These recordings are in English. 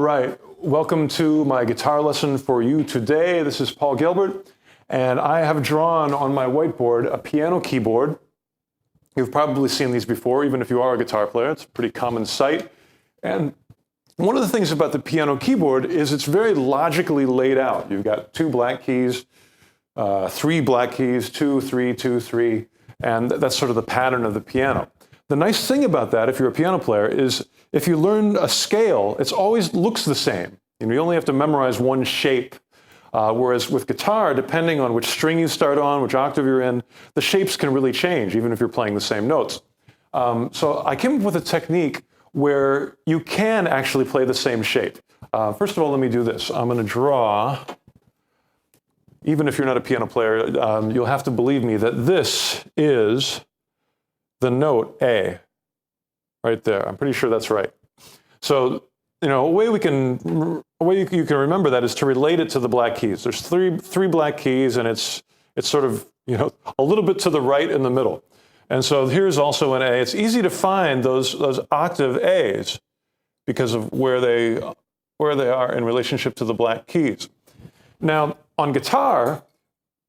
right, welcome to my guitar lesson for you today. This is Paul Gilbert, and I have drawn on my whiteboard a piano keyboard. You've probably seen these before, even if you are a guitar player. It's a pretty common sight. And one of the things about the piano keyboard is it's very logically laid out. You've got two black keys, three black keys, 2, 3, 2, 3, and that's sort of the pattern of the piano. The nice thing about that, if you're a piano player, is if you learn a scale, it always looks the same. You only have to memorize one shape. Whereas with guitar, depending on which string you start on, which octave you're in, the shapes can really change, even if you're playing the same notes. So I came up with a technique where you can actually play the same shape. First of all, let me do this. I'm going to draw, even if you're not a piano player, you'll have to believe me that this is the note A, right there. I'm pretty sure that's right. So, a way you can remember that is to relate it to the black keys. There's three black keys, and it's sort of, a little bit to the right in the middle. And so here's also an A. It's easy to find those octave A's because of where they are in relationship to the black keys. Now, on guitar,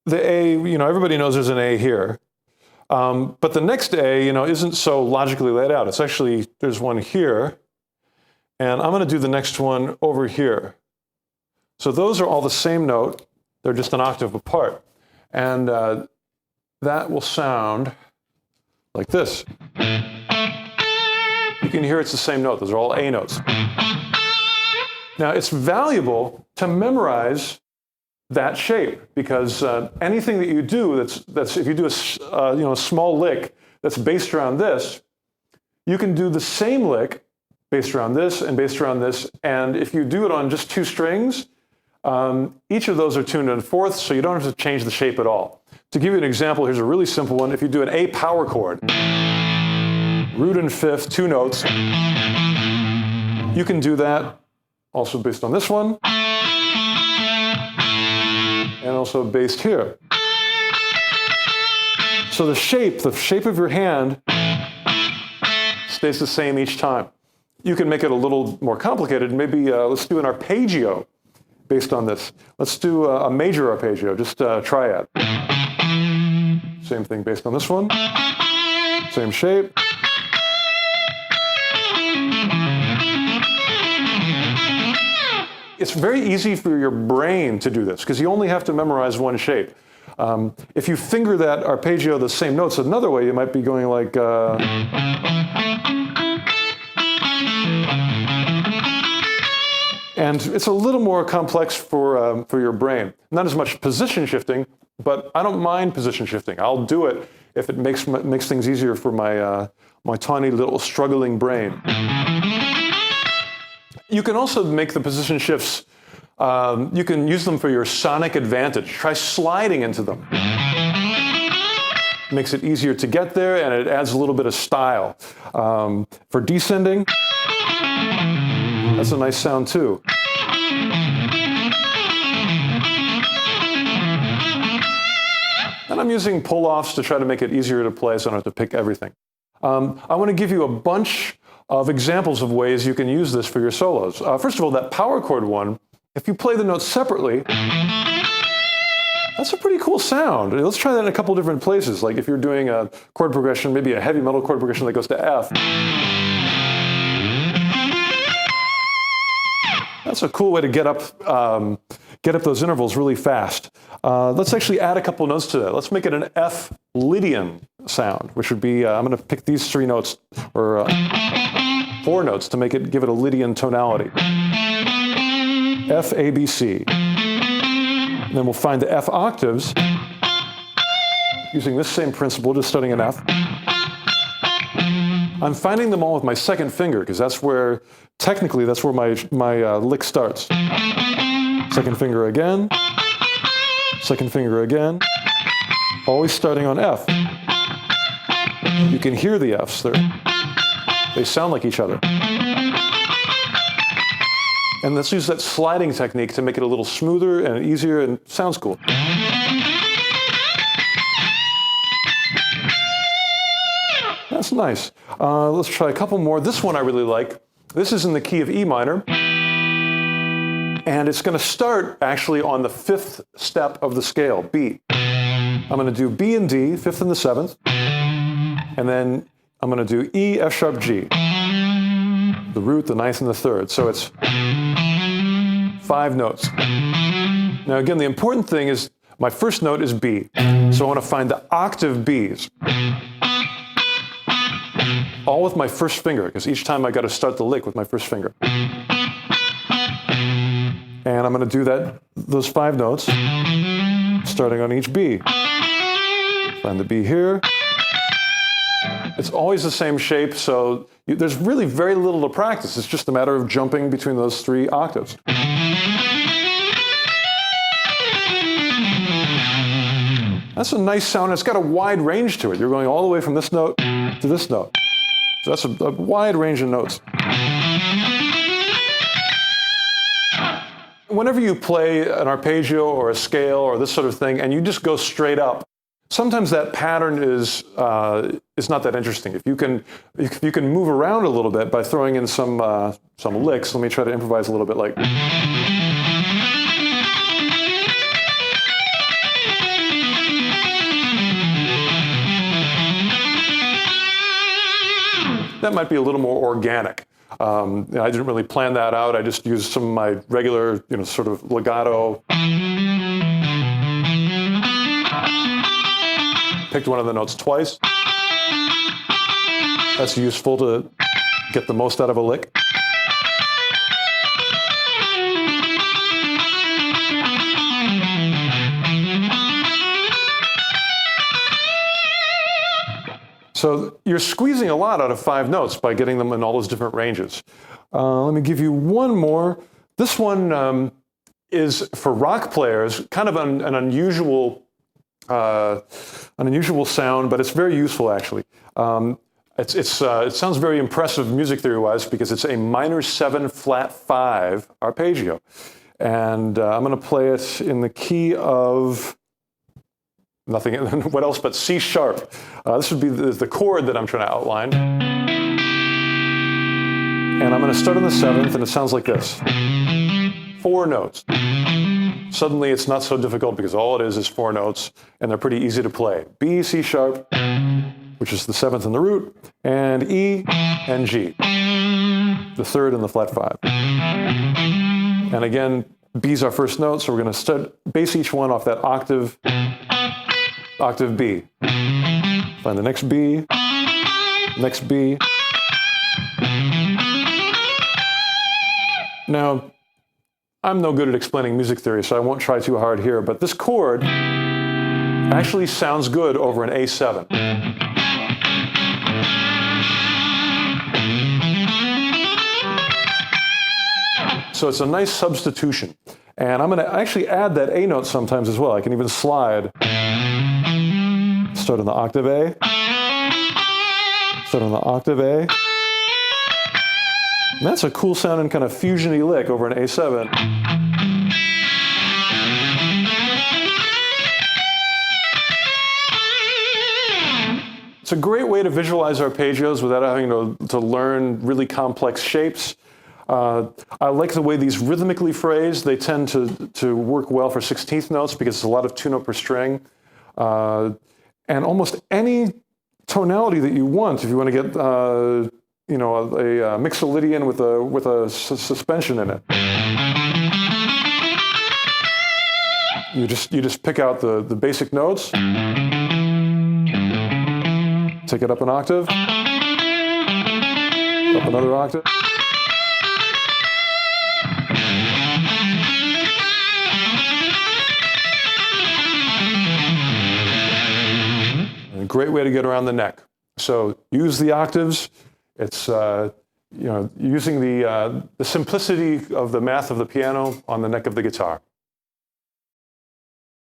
the A, everybody knows there's an A here. But the next A, isn't so logically laid out. It's actually, there's one here, and I'm going to do the next one over here. So those are all the same note. They're just an octave apart. And that will sound like this. You can hear it's the same note. Those are all A notes. Now, it's valuable to memorize that shape, because anything that you do that's if you do a small lick that's based around this, you can do the same lick based around this and based around this. And if you do it on just two strings, each of those are tuned in fourths, so you don't have to change the shape at all. To give you an example, here's a really simple one. If you do an A power chord, root and fifth, two notes, you can do that also based on this one, and also based here. So the shape of your hand stays the same each time. You can make it a little more complicated. Maybe let's do an arpeggio based on this. Let's do a major arpeggio, just a triad. Same thing based on this one. Same shape. It's very easy for your brain to do this, because you only have to memorize one shape. If you finger that arpeggio the same notes another way, you might be going like... And it's a little more complex for your brain. Not as much position shifting, but I don't mind position shifting. I'll do it if it makes things easier for my tiny little struggling brain. You can also make the position shifts, you can use them for your sonic advantage. Try sliding into them. Makes it easier to get there, and it adds a little bit of style. For descending, that's a nice sound too. And I'm using pull-offs to try to make it easier to play so I don't have to pick everything. I want to give you a bunch of examples of ways you can use this for your solos. First of all, that power chord one, if you play the notes separately, that's a pretty cool sound. Let's try that in a couple different places. Like if you're doing a chord progression, maybe a heavy metal chord progression that goes to F. That's a cool way to get up those intervals really fast. Let's actually add a couple notes to that. Let's make it an F Lydian sound, which would be, I'm going to pick these three notes, or 4 notes to give it a Lydian tonality. F, A, B, C. And then we'll find the F octaves using this same principle, just starting an F. I'm finding them all with my second finger, because technically that's where my lick starts. Second finger again, second finger again, always starting on F. You can hear the Fs there. They sound like each other. And let's use that sliding technique to make it a little smoother and easier, and it sounds cool. That's nice. Let's try a couple more. This one I really like. This is in the key of E minor. And it's going to start actually on the 5th step of the scale, B. I'm going to do B and D, 5th and the 7th. And then I'm going to do E, F sharp, G. The root, the 9th, and the 3rd. So it's 5 notes. Now again, the important thing is my first note is B. So I want to find the octave Bs. All with my first finger, because each time I got to start the lick with my first finger. And I'm going to do those 5 notes, starting on each B. Find the B here. It's always the same shape, so there's really very little to practice. It's just a matter of jumping between those 3 octaves. That's a nice sound. It's got a wide range to it. You're going all the way from this note to this note. So that's a wide range of notes. Whenever you play an arpeggio or a scale or this sort of thing, and you just go straight up, sometimes that pattern is not that interesting. If you can move around a little bit by throwing in some licks, let me try to improvise a little bit like. That might be a little more organic. I didn't really plan that out. I just used some of my regular, sort of legato. Picked one of the notes twice. That's useful to get the most out of a lick. So you're squeezing a lot out of 5 notes by getting them in all those different ranges. Let me give you one more. This one is for rock players, kind of an unusual sound, but it's very useful actually. It sounds very impressive music theory-wise because it's a minor 7 flat 5 arpeggio, and I'm going to play it in the key of nothing. What else but C sharp? This would be the chord that I'm trying to outline, and I'm going to start on the 7th, and it sounds like this: 4 notes. Suddenly it's not so difficult because all it is 4 notes, and they're pretty easy to play. B, C sharp, which is the 7th and the root, and E and G, the 3rd and the flat 5. And again, B's our first note, so we're going to base each one off that octave B. Find the next B, next B. Now, I'm no good at explaining music theory, so I won't try too hard here, but this chord actually sounds good over an A7. So it's a nice substitution. And I'm going to actually add that A note sometimes as well. I can even slide. Start on the octave A. Start on the octave A. And that's a cool sounding kind of fusion-y lick over an A7. It's a great way to visualize arpeggios without having to learn really complex shapes. I like the way these rhythmically phrased. They tend to work well for 16th notes because it's a lot of 2-note per string. And almost any tonality that you want, if you want to get a mixolydian with a suspension in it. You just pick out the basic notes, take it up an octave, up another octave. A great way to get around the neck. So use the octaves. It's using the simplicity of the math of the piano on the neck of the guitar.